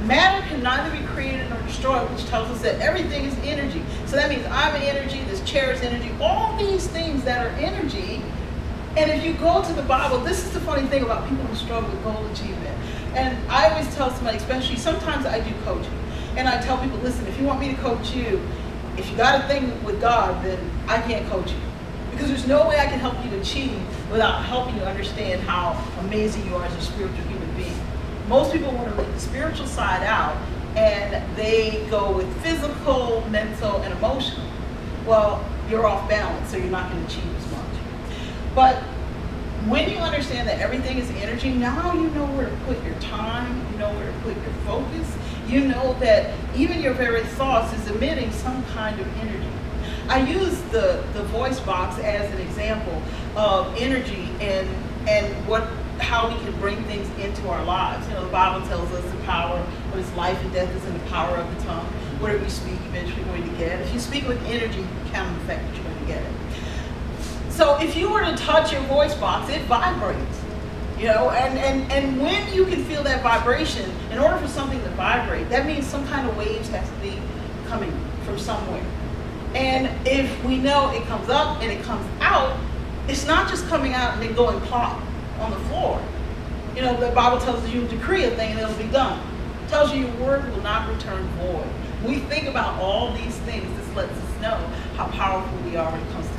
matter can neither be created nor destroyed, which tells us that everything is energy. So that means I'm an energy, this chair is energy, all these things that are energy. And if you go to the Bible, this is the funny thing about people who struggle with goal achievement. And I always tell somebody, especially sometimes I do coaching, and I tell people, listen, if you want me to coach you, if you got a thing with God, then I can't coach you. Because there's no way I can help you to achieve without helping you understand how amazing you are as a spiritual human being. Most people want to leave the spiritual side out, and they go with physical, mental, and emotional. Well, you're off balance, so you're not going to achieve as much. But when you understand that everything is energy, now you know where to put your time, you know where to put your focus, you know that even your very thoughts is emitting some kind of energy. I use the voice box as an example of energy and how we can bring things into our lives. You know, the Bible tells us the power of its life and death is in the power of the tongue. Whatever you speak, eventually you're going to get. If you speak with energy, you can affect that you're going to get it. So if you were to touch your voice box, it vibrates. You know, and when you can feel that vibration, in order for something to vibrate, that means some kind of waves has to be coming from somewhere. And if we know it comes up and it comes out, it's not just coming out and then going plop on the floor. You know, the Bible tells you decree a thing and it'll be done. It tells you your word will not return void. When we think about all these things, this lets us know how powerful we are when it comes to